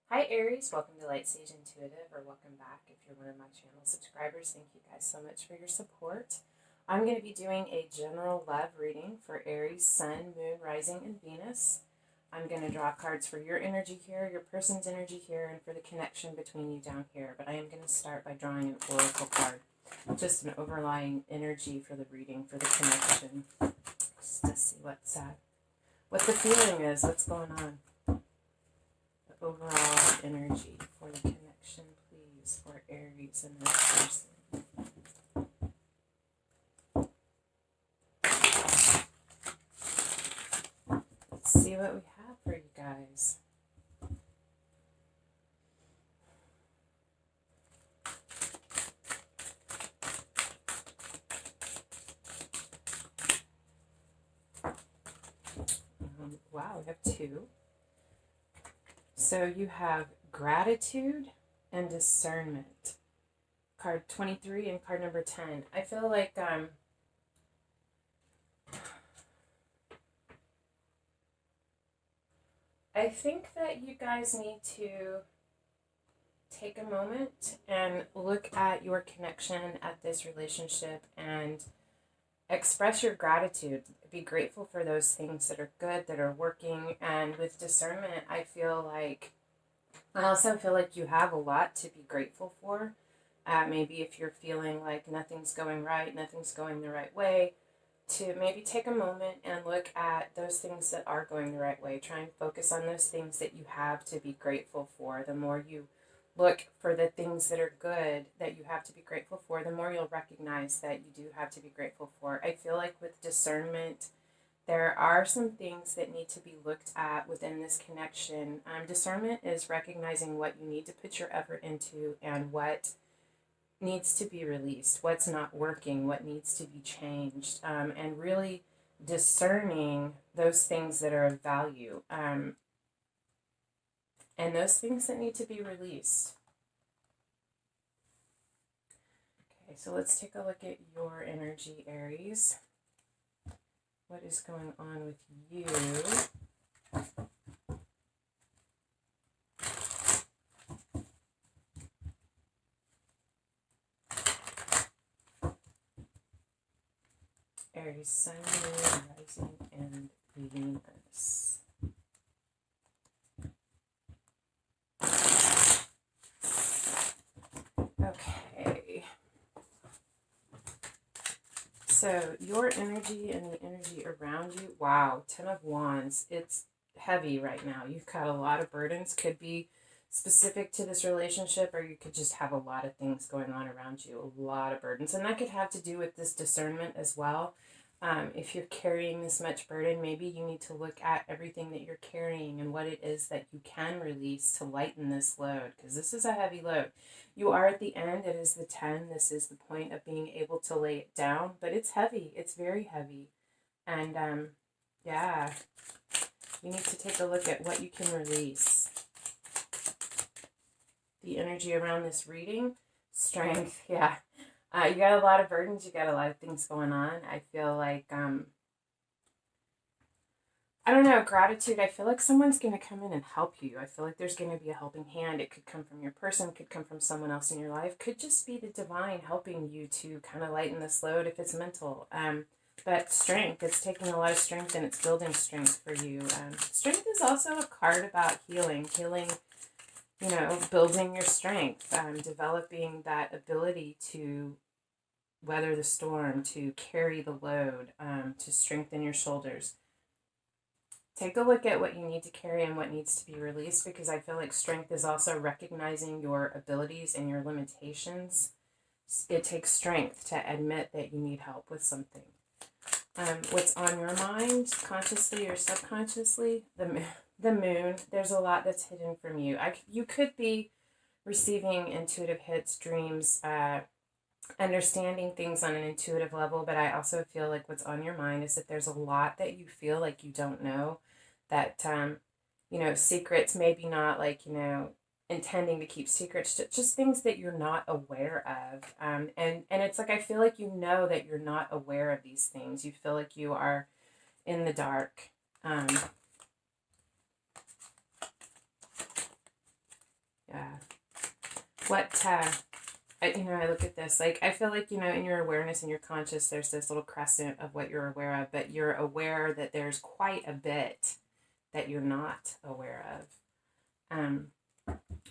Hi Aries, welcome to Lightsageintuitive, or welcome back if you're one of my channel subscribers. Thank you guys so much for your support. I'm going to be doing a general love reading for Aries, Sun, Moon, Rising, and Venus. I'm going to draw cards for your energy here, your person's energy here, and for the connection between you down here. But I am going to start by drawing an oracle card, just an overlying energy for the reading, for the connection, just to see what the feeling is, what's going on. Overall energy for the connection, please, for Aries and this person. Let's see what we have for you guys. Wow, we have two. So you have gratitude and discernment. Card 23 and card number 10. I feel like I think that you guys need to take a moment and look at your connection, at this relationship, and express your gratitude. Be grateful for those things that are good, that are working. And with discernment, I also feel like you have a lot to be grateful for. Maybe if you're feeling like nothing's going right, nothing's going the right way, to maybe take a moment and look at those things that are going the right way. Try and focus on those things that you have to be grateful for. The more you look for the things that are good that you have to be grateful for, the more you'll recognize that you do have to be grateful for. I feel like with discernment, there are some things that need to be looked at within this connection. Discernment is recognizing what you need to put your effort into and what needs to be released, what's not working, what needs to be changed, and really discerning those things that are of value. And those things that need to be released. Okay, so let's take a look at your energy, Aries. What is going on with you? Aries, Sun, Moon, Rising, and Venus. Okay. So your energy and the energy around you, wow, 10 of Wands. It's heavy right now. You've got a lot of burdens. Could be specific to this relationship, or you could just have a lot of things going on around you, a lot of burdens. And that could have to do with this discernment as well. If you're carrying this much burden, maybe you need to look at everything that you're carrying and what it is that you can release to lighten this load, because this is a heavy load. You are at the end. It is the 10. This is the point of being able to lay it down, but it's heavy. It's very heavy. And yeah, you need to take a look at what you can release. The energy around this reading, strength, yeah. You got a lot of burdens. You got a lot of things going on. I feel like, I don't know, gratitude. I feel like someone's going to come in and help you. I feel like there's going to be a helping hand. It could come from your person, could come from someone else in your life, could just be the divine helping you to kind of lighten this load if it's mental. But strength, it's taking a lot of strength and it's building strength for you. Strength is also a card about healing, building your strength, developing that ability to weather the storm, to carry the load, to strengthen your shoulders. Take a look at what you need to carry and what needs to be released, because I feel like strength is also recognizing your abilities and your limitations. It takes strength to admit that you need help with something. What's on your mind, consciously or subconsciously? The moon. There's a lot that's hidden from you. You could be receiving intuitive hits, dreams, understanding things on an intuitive level, but I also feel like what's on your mind is that there's a lot that you feel like you don't know, that secrets, maybe not like intending to keep secrets, just things that you're not aware of, and it's like I feel like that you're not aware of these things. You feel like you are in the dark. I look at this, like, I feel like, in your awareness and your conscious, there's this little crescent of what you're aware of, but you're aware that there's quite a bit that you're not aware of.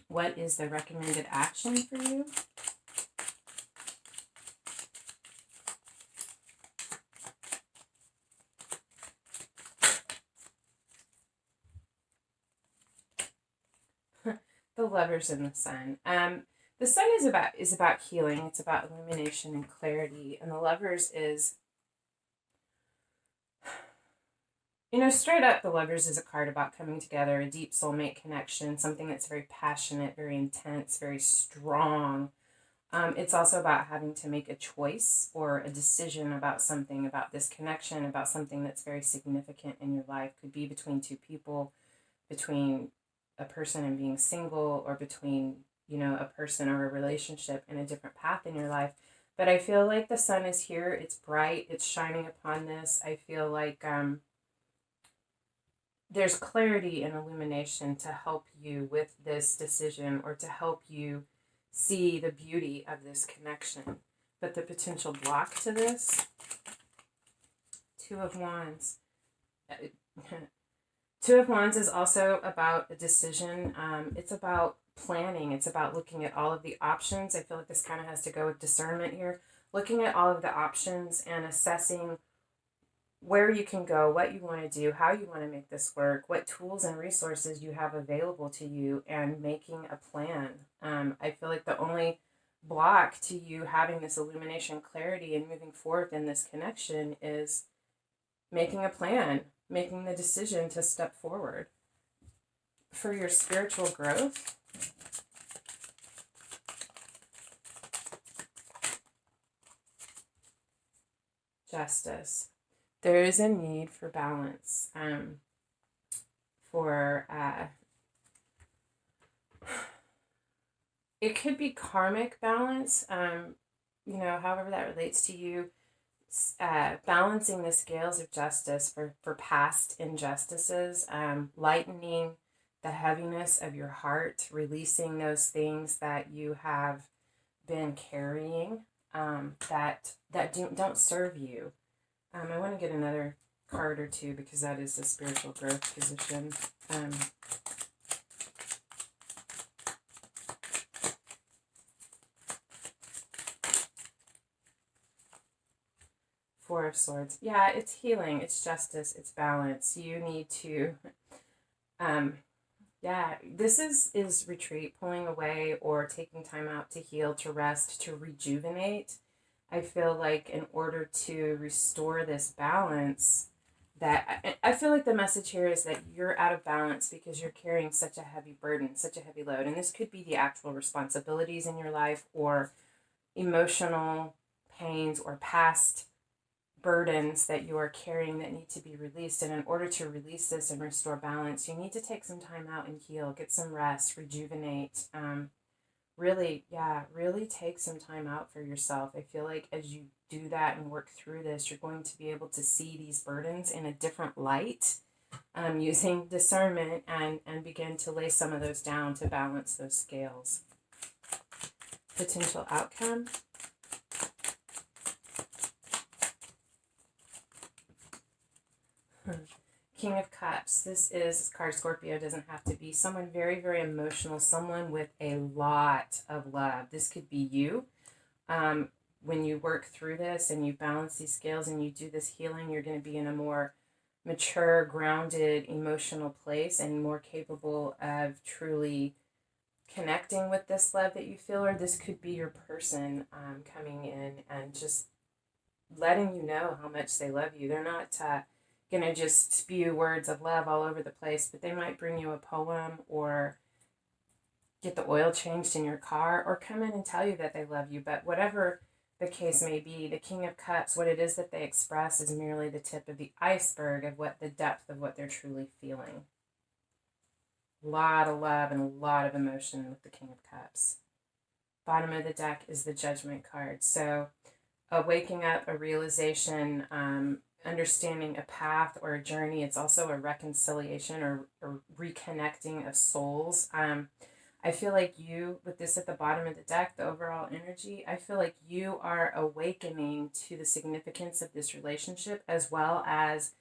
What is the recommended action for you? The Lovers and the Sun. The Sun is about healing. It's about illumination and clarity, and the Lovers is, straight up, the Lovers is a card about coming together, a deep soulmate connection, something that's very passionate, very intense, very strong. It's also about having to make a choice or a decision about something, about this connection, about something that's very significant in your life. Could be between two people, between a person and being single, or between, a person or a relationship in a different path in your life. But I feel like the Sun is here. It's bright. It's shining upon this. I feel like there's clarity and illumination to help you with this decision, or to help you see the beauty of this connection. But the potential block to this, Two of Wands. Two of Wands is also about a decision. It's about planning. It's about looking at all of the options. I feel like this kind of has to go with discernment here. Looking at all of the options and assessing where you can go, what you want to do, how you want to make this work, what tools and resources you have available to you, and making a plan. I feel like the only block to you having this illumination, clarity, and moving forward in this connection is making a plan, making the decision to step forward. For your spiritual growth, Justice. There is a need for balance, it could be karmic balance, however that relates to you, balancing the scales of justice for past injustices, lightening the heaviness of your heart, releasing those things that you have been carrying, that don't serve you. I want to get another card or two, because that is the spiritual growth position. Four of Swords. Yeah, it's healing, it's justice, it's balance. You need to, this is retreat, pulling away, or taking time out to heal, to rest, to rejuvenate. I feel like in order to restore this balance, that I feel like the message here is that you're out of balance because you're carrying such a heavy burden, such a heavy load. And this could be the actual responsibilities in your life, or emotional pains, or past burdens that you are carrying that need to be released. And in order to release this and restore balance, you need to take some time out and heal, get some rest, rejuvenate. Really take some time out for yourself. I feel like as you do that and work through this, you're going to be able to see these burdens in a different light, using discernment, and begin to lay some of those down to balance those scales. Potential outcome. King of Cups. This card, Scorpio, doesn't have to be someone very, very emotional, someone with a lot of love. This could be you. When you work through this and you balance these scales and you do this healing, you're going to be in a more mature, grounded, emotional place, and more capable of truly connecting with this love that you feel. Or this could be your person coming in and just letting you know how much they love you. They're not going to just spew words of love all over the place, but they might bring you a poem, or get the oil changed in your car, or come in and tell you that they love you. But whatever the case may be, the King of Cups, what it is that they express is merely the tip of the iceberg of what the depth of what they're truly feeling. A lot of love and a lot of emotion with the King of Cups. Bottom of the deck is the Judgment card. So a waking up, a realization, understanding a path or a journey. It's also a reconciliation, or reconnecting of souls. I I feel like you, with this at the bottom of the deck, the overall energy, I feel like you are awakening to the significance of this relationship, as well as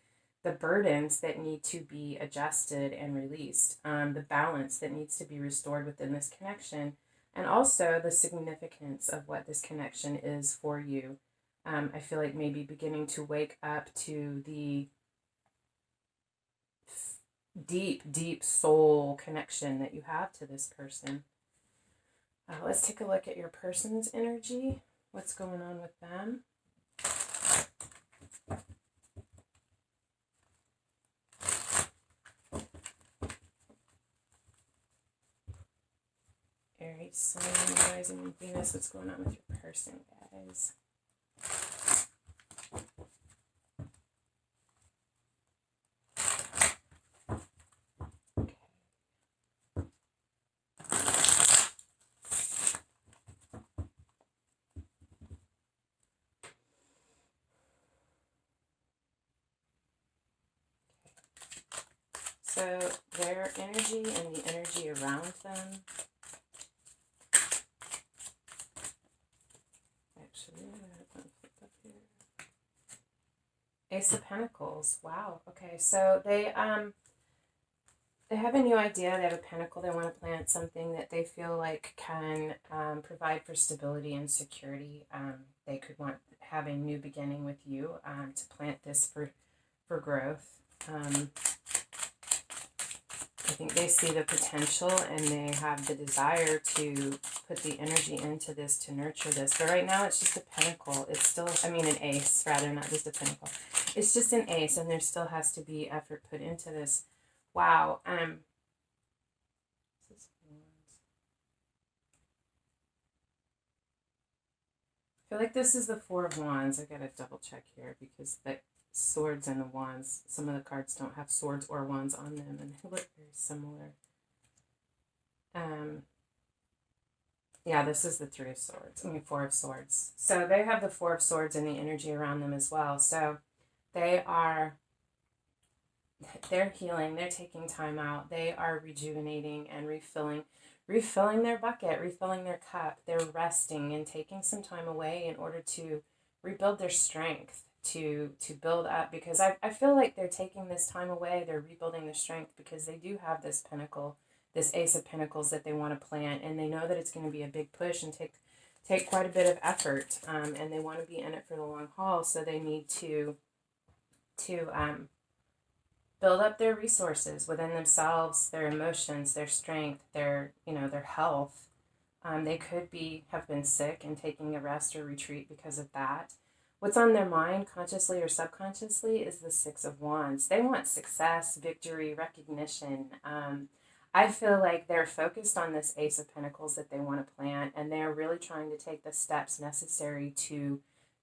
the burdens that need to be adjusted and released, the balance that needs to be restored within this connection, and also the significance of what this connection is for you. I feel like maybe beginning to wake up to the deep, deep soul connection that you have to this person. Let's take a look at your person's energy. What's going on with them? Aries, Sun, Rising, and Venus. What's going on with your person, guys? So their energy and the energy around them. Actually, I'm going to flip up here. Ace of Pentacles. Wow. Okay, so they have a new idea. They have a pentacle. They want to plant something that they feel like can provide for stability and security. They could have a new beginning with you to plant this for growth. I think they see the potential and they have the desire to put the energy into this, to nurture this. But right now it's just a pentacle. It's still, an ace rather, not just a pentacle. It's just an ace, and there still has to be effort put into this. Wow. I feel like this is the Four of Wands. I gotta double check here because the swords and the wands, some of the cards don't have swords or wands on them, and they look very similar. Yeah, this is the Three of Swords. Four of Swords. So they have the Four of Swords and the energy around them as well. So they're healing, they're taking time out, they are rejuvenating and refilling their bucket, refilling their cup. They're resting and taking some time away in order to rebuild their strength, to build up, because I feel like they're taking this time away, they're rebuilding their strength because they do have this pentacle, this Ace of Pentacles that they want to plant, and they know that it's going to be a big push and take quite a bit of effort, and they want to be in it for the long haul, so they need to build up their resources within themselves, their emotions, their strength, their health. They could have been sick and taking a rest or retreat because of that. What's on their mind, consciously or subconsciously, is the Six of Wands. They want success, victory, recognition. I feel like they're focused on this Ace of Pentacles that they want to plant, and they're really trying to take the steps necessary to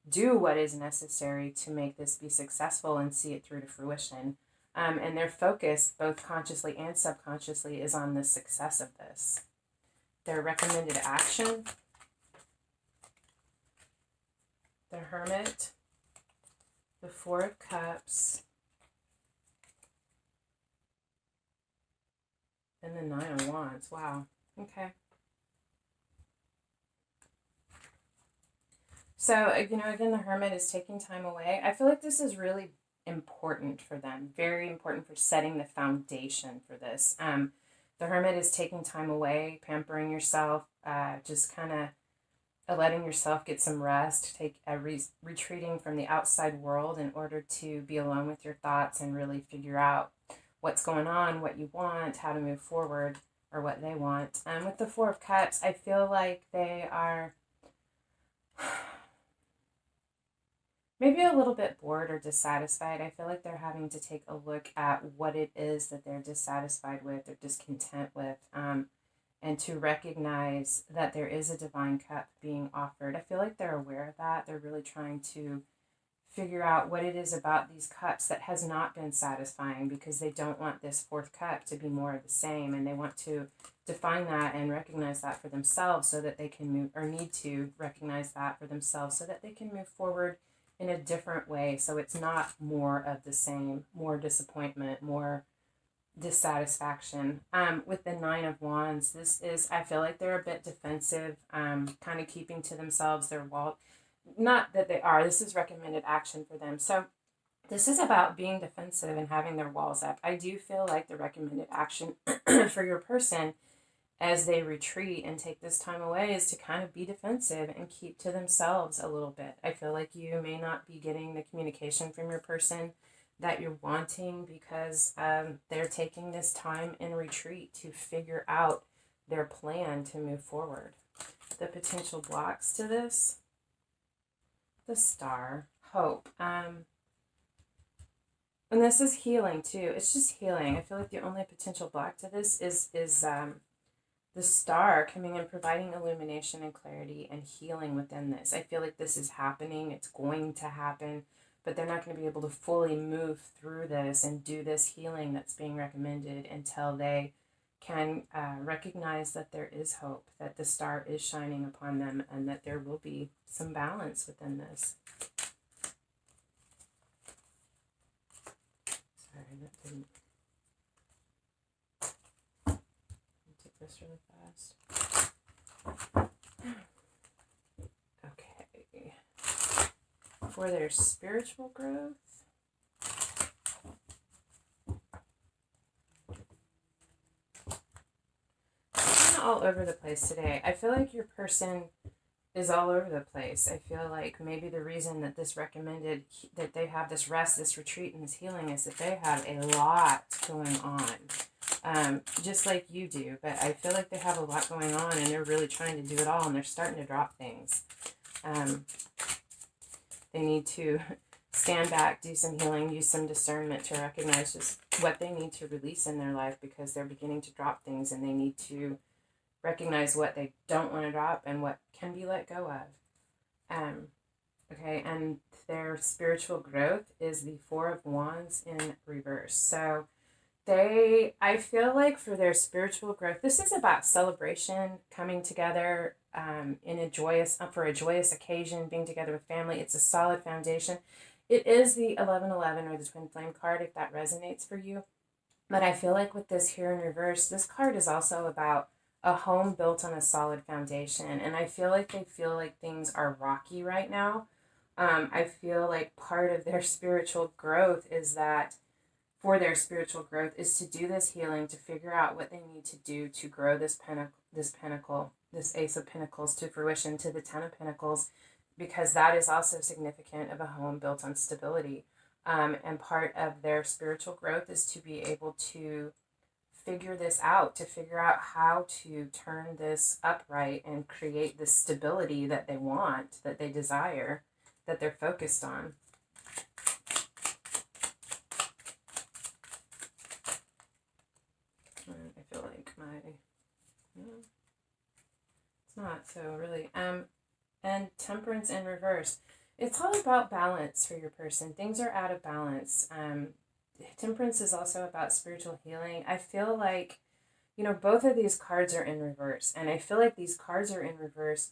do what is necessary to make this be successful and see it through to fruition. And their focus, both consciously and subconsciously, is on the success of this. Their recommended action, the Hermit, the Four of Cups, and the Nine of Wands. Wow. Okay. So, again, the Hermit is taking time away. I feel like this is really important for them, very important for setting the foundation for this. The Hermit is taking time away, pampering yourself, just kind of letting yourself get some rest, retreating from the outside world in order to be alone with your thoughts and really figure out what's going on, what you want, how to move forward, or what they want. With the Four of Cups, I feel like they are maybe a little bit bored or dissatisfied. I feel like they're having to take a look at what it is that they're dissatisfied with or discontent with, and to recognize that there is a divine cup being offered. I feel like they're aware of that. They're really trying to figure out what it is about these cups that has not been satisfying, because they don't want this fourth cup to be more of the same, and they want to define that and recognize that for themselves so that they can move, or need to recognize that for themselves so that they can move forward in a different way, so it's not more of the same, more disappointment, more dissatisfaction. With the Nine of Wands, this is, I feel like they're a bit defensive, kind of keeping to themselves, their wall. Not that they are, this is recommended action for them. So this is about being defensive and having their walls up. I do feel like the recommended action for your person as they retreat and take this time away is to kind of be defensive and keep to themselves a little bit. I feel like you may not be getting the communication from your person that you're wanting because they're taking this time in retreat to figure out their plan to move forward. The potential blocks to this, the Star, hope. And this is healing too. It's just healing. I feel like the only potential block to this is the Star coming and providing illumination and clarity and healing within this. I feel like this is happening. It's going to happen, but they're not going to be able to fully move through this and do this healing that's being recommended until they can recognize that there is hope, that the Star is shining upon them, and that there will be some balance within this. Sorry, that didn't... Take this really fast. Okay. For their spiritual growth, kind of all over the place today. I feel like your person is all over the place. I feel like maybe the reason that this recommended that they have this rest, this retreat, and this healing is that they have a lot going on. Just like you do, but I feel like they have a lot going on and they're really trying to do it all and they're starting to drop things. They need to stand back, do some healing, use some discernment to recognize just what they need to release in their life because they're beginning to drop things and they need to recognize what they don't want to drop and what can be let go of. Okay, and their spiritual growth is the Four of Wands in reverse. So I feel like for their spiritual growth, this is about celebration, coming together for a joyous occasion, being together with family. It's a solid foundation. It is the 1111 or the Twin Flame card if that resonates for you. But I feel like with this here in reverse, this card is also about a home built on a solid foundation. And I feel like they feel like things are rocky right now. I feel like part of their spiritual growth is that for their spiritual growth is to do this healing, to figure out what they need to do to grow this pentacle, this Ace of Pentacles to fruition, to the Ten of Pentacles, because that is also significant of a home built on stability. And part of their spiritual growth is to be able to figure this out, to figure out how to turn this upright and create the stability that they want, that they desire, that they're focused on. I feel like it's not so really. And Temperance in reverse. It's all about balance for your person. Things are out of balance. Temperance is also about spiritual healing. I feel like, both of these cards are in reverse. And I feel like these cards are in reverse.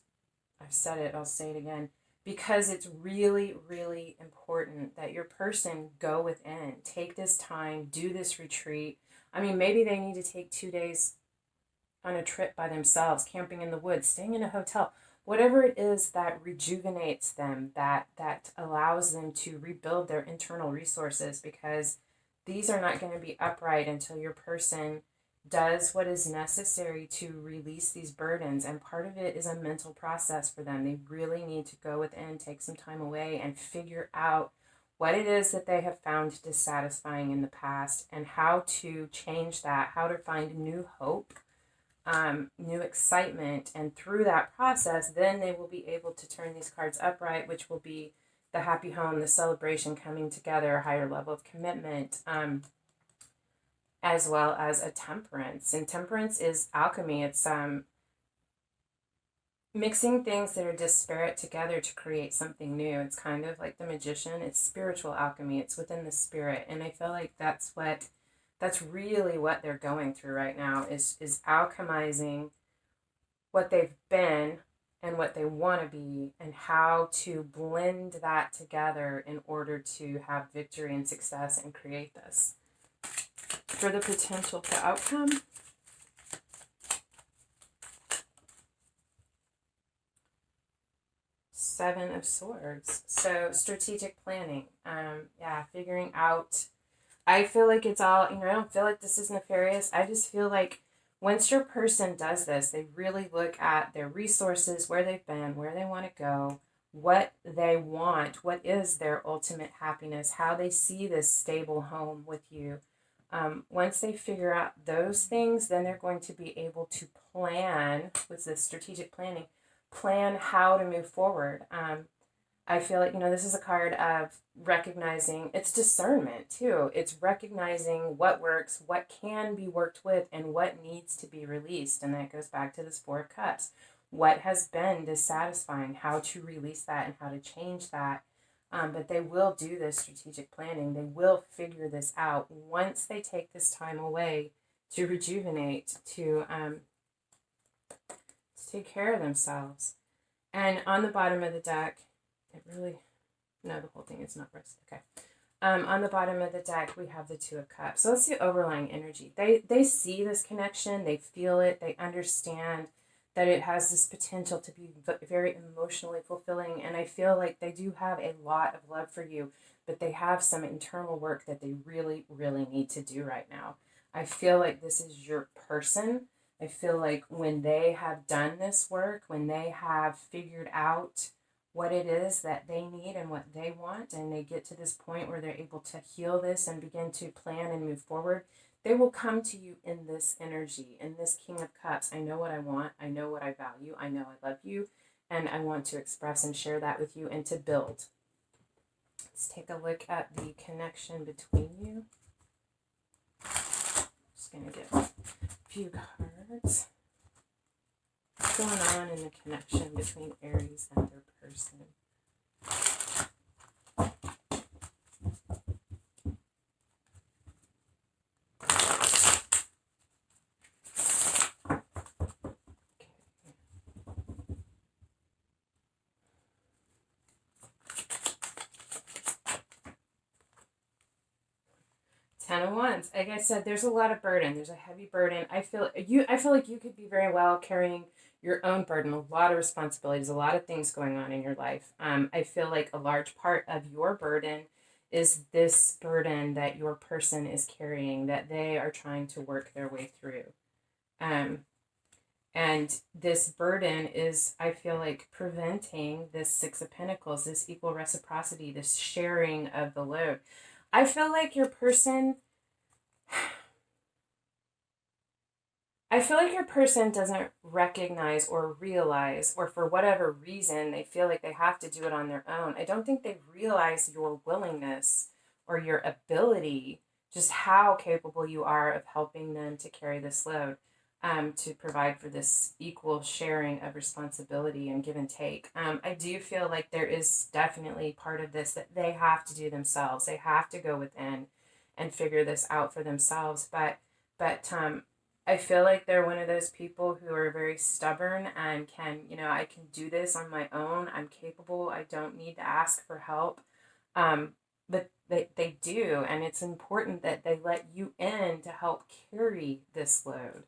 I've said it, I'll say it again. Because it's really, really important that your person go within. Take this time, do this retreat. I mean, maybe they need to take 2 days on a trip by themselves, camping in the woods, staying in a hotel. Whatever it is that rejuvenates them, that allows them to rebuild their internal resources, because these are not going to be upright until your person does what is necessary to release these burdens. And part of it is a mental process for them. They really need to go within, take some time away, and figure out what it is that they have found dissatisfying in the past and how to change that, how to find new hope, new excitement. And through that process, then they will be able to turn these cards upright, which will be the happy home, the celebration, coming together, a higher level of commitment, as well as a temperance. And temperance is alchemy. It's mixing things that are disparate together to create something new. It's kind of like the magician. It's spiritual alchemy. It's within the spirit. And I feel like that's really what they're going through right now, is alchemizing what they've been and what they want to be, and how to blend that together in order to have victory and success and create this. for the potential for outcome. Seven of Swords. So strategic planning. Yeah, figuring out. I feel like it's all, I don't feel like this is nefarious. I just feel like once your person does this, they really look at their resources, where they've been, where they want to go, what they want, what is their ultimate happiness, how they see this stable home with you. Once they figure out those things, then they're going to be able to plan with this strategic planning, plan how to move forward. I feel like, this is a card of recognizing, it's discernment too. It's recognizing what works, what can be worked with, and what needs to be released. And that goes back to this Four of Cups. What has been dissatisfying, how to release that and how to change that. But they will do this strategic planning. They will figure this out once they take this time away to rejuvenate, to take care of themselves. And on the bottom of the deck, no, the whole thing is not rest. Okay. On the bottom of the deck, we have the Two of Cups. So that's the overlying energy. They see this connection. They feel it. They understand that it has this potential to be very emotionally fulfilling. And I feel like they do have a lot of love for you, but they have some internal work that they really, really need to do right now. I feel like this is your person. I feel like when they have done this work, when they have figured out what it is that they need and what they want, and they get to this point where they're able to heal this and begin to plan and move forward, they will come to you in this energy, in this King of Cups. I know what I want. I know what I value. I know I love you, and I want to express and share that with you and to build. Let's take a look at the connection between you. Just going to get a few cards. What's going on in the connection between Aries and their person? Ten of Wands. Like I said, there's a lot of burden. There's a heavy burden. I feel like you could be very well carrying your own burden, a lot of responsibilities, a lot of things going on in your life. I feel like a large part of your burden is this burden that your person is carrying, that they are trying to work their way through. And this burden is, I feel like, preventing this Six of Pentacles, this equal reciprocity, this sharing of the load. I feel like your person doesn't recognize or realize, or for whatever reason, they feel like they have to do it on their own. I don't think they realize your willingness or your ability, just how capable you are of helping them to carry this load, to provide for this equal sharing of responsibility and give and take. I do feel like there is definitely part of this that they have to do themselves. They have to go within and figure this out for themselves. But I feel like they're one of those people who are very stubborn and can, I can do this on my own. I'm capable. I don't need to ask for help. But they do. And it's important that they let you in to help carry this load.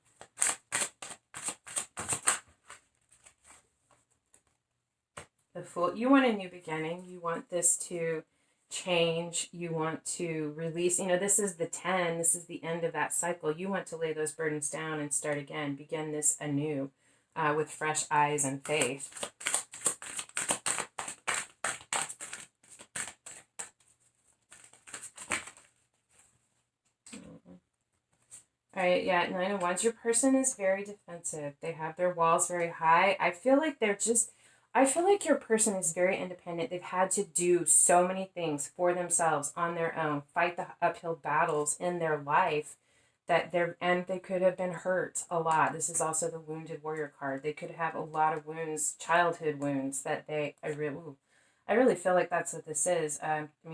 The Fool. You want a new beginning. You want this to change. You want to release. This is the 10. This is the end of that cycle. You want to lay those burdens down and start again. Begin this anew with fresh eyes and faith. All right, yeah, 9 of Wands. Your person is very defensive. They have their walls very high. I feel like your person is very independent. They've had to do so many things for themselves on their own, fight the uphill battles in their life and they could have been hurt a lot. This is also the Wounded Warrior card. They could have a lot of wounds, childhood wounds that I really feel like that's what this is.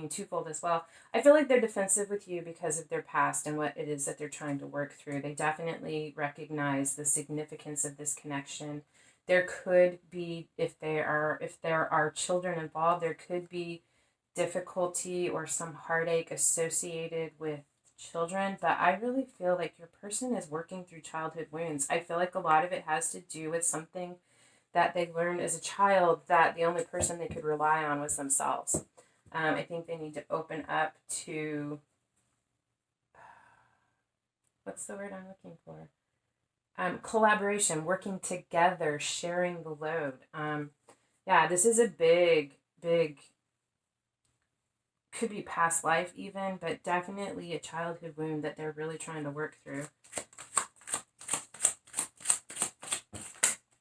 Twofold as well. I feel like they're defensive with you because of their past and what it is that they're trying to work through. They definitely recognize the significance of this connection. There could be, if there are children involved, there could be difficulty or some heartache associated with children, but I really feel like your person is working through childhood wounds. I feel like a lot of it has to do with something that they learned as a child, that the only person they could rely on was themselves. I think they need to open up to, what's the word I'm looking for? Collaboration, working together, sharing the load. Yeah, this is a big, could be past life even, but definitely a childhood wound that they're really trying to work through.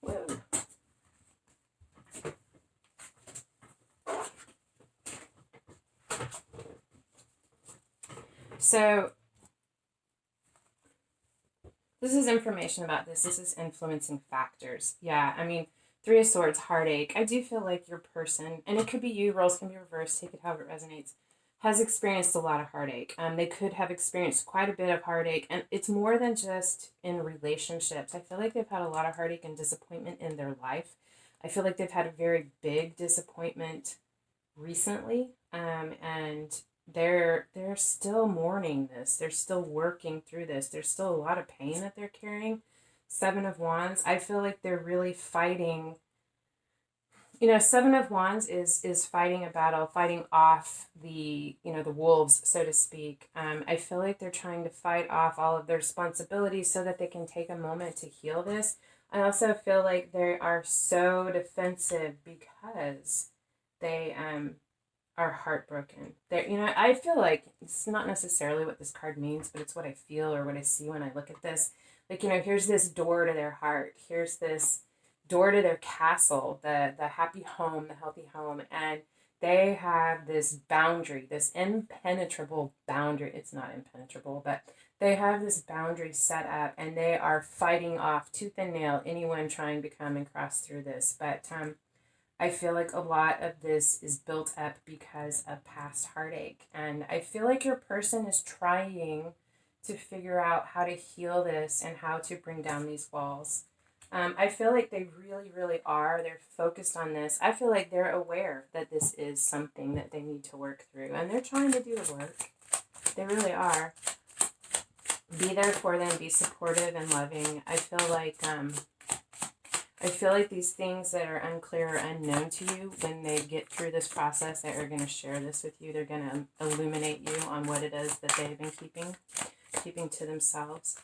Whoa. So this is information about this. This is influencing factors. Yeah, I mean, Three of Swords, heartache. I do feel like your person, and it could be you, roles can be reversed, take it however it resonates, has experienced a lot of heartache. They could have experienced quite a bit of heartache, and it's more than just in relationships. I feel like they've had a lot of heartache and disappointment in their life. I feel like they've had a very big disappointment recently, and they're still mourning this. They're still working through this. There's still a lot of pain that they're carrying. Seven of Wands. I feel like they're really fighting. You know, Seven of Wands is fighting a battle, fighting off the, you know, the wolves, so to speak. I feel like they're trying to fight off all of their responsibilities so that they can take a moment to heal this. I also feel like they are so defensive because they are heartbroken. They're, you know, I feel like it's not necessarily what this card means, but it's what I feel or what I see when I look at this. Like, you know, here's this door to their heart. Here's this door to their castle, the happy home, the healthy home, and they have this boundary, this impenetrable boundary. It's not impenetrable, but they have this boundary set up, and they are fighting off tooth and nail anyone trying to come and cross through this. But I feel like a lot of this is built up because of past heartache, and I feel like your person is trying to figure out how to heal this and how to bring down these walls. I feel like they really, really are. They're focused on this. I feel like they're aware that this is something that they need to work through, and they're trying to do the work. They really are. Be there for them. Be supportive and loving. I feel like these things that are unclear or unknown to you, when they get through this process, they are going to share this with you. They're going to illuminate you on what it is that they've been keeping to themselves.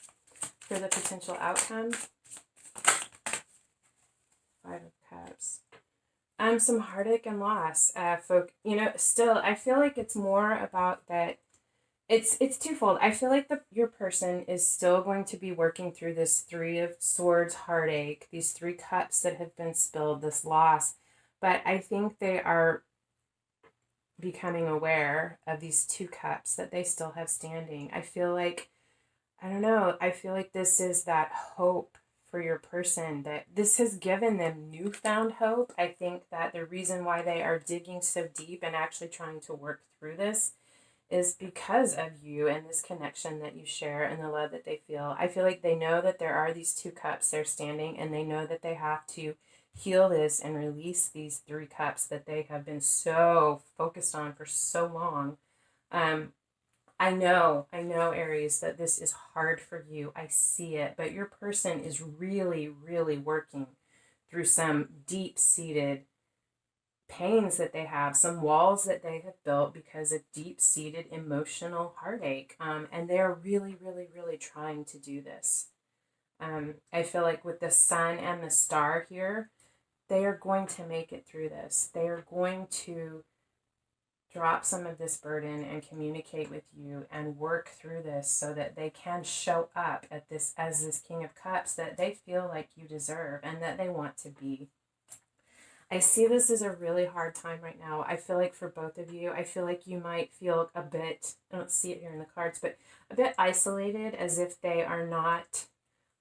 For the potential outcome, Five of Cups. Some heartache and loss. You know, still, I feel like it's more about that. It's twofold. I feel like your person is still going to be working through this Three of Swords heartache, these 3 cups that have been spilled, this loss. But I think they are becoming aware of these 2 cups that they still have standing. I feel like, I don't know, I feel like this is that hope for your person, that this has given them newfound hope. I think that the reason why they are digging so deep and actually trying to work through this is because of you and this connection that you share and the love that they feel. I feel like they know that there are these 2 cups they're standing, and they know that they have to heal this and release these 3 cups that they have been so focused on for so long. I know, Aries, that this is hard for you. I see it, but your person is really, really working through some deep-seated pains that they have, some walls that they have built because of deep-seated emotional heartache. And they're really, really, really trying to do this. I feel like with the sun and the star here, they are going to make it through this. They are going to drop some of this burden and communicate with you and work through this so that they can show up at this as this King of Cups that they feel like you deserve and that they want to be. I see this as a really hard time right now. I feel like for both of you, I feel like you might feel a bit, I don't see it here in the cards, but a bit isolated, as if they are not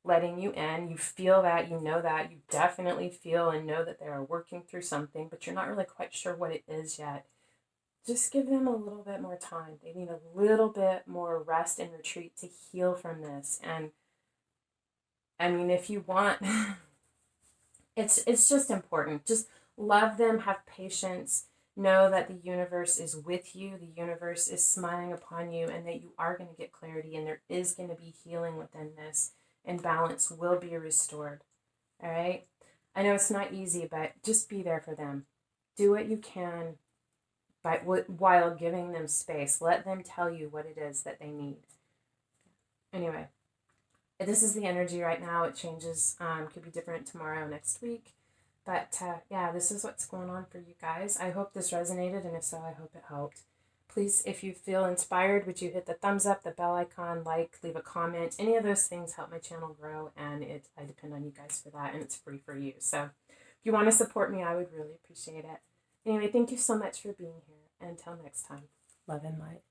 letting you in. You feel that, you know that, you definitely feel and know that they are working through something, but you're not really quite sure what it is yet. Just give them a little bit more time. They need a little bit more rest and retreat to heal from this. And I mean, if you want, it's just important. Just love them, have patience, Know that the universe is with you, the universe is smiling upon you, and that you are going to get clarity, and there is going to be healing within this, and balance will be restored. All right? I know it's not easy, but just be there for them. Do what you can while giving them space. Let them tell you what it is that they need. Anyway, this is the energy right now. It changes. Could be different tomorrow, next week. But yeah, this is what's going on for you guys. I hope this resonated, and if so, I hope it helped. Please, if you feel inspired, would you hit the thumbs up, the bell icon, like, leave a comment. Any of those things help my channel grow, and I depend on you guys for that, and it's free for you. So if you want to support me, I would really appreciate it. Anyway, thank you so much for being here. Until next time, love and light.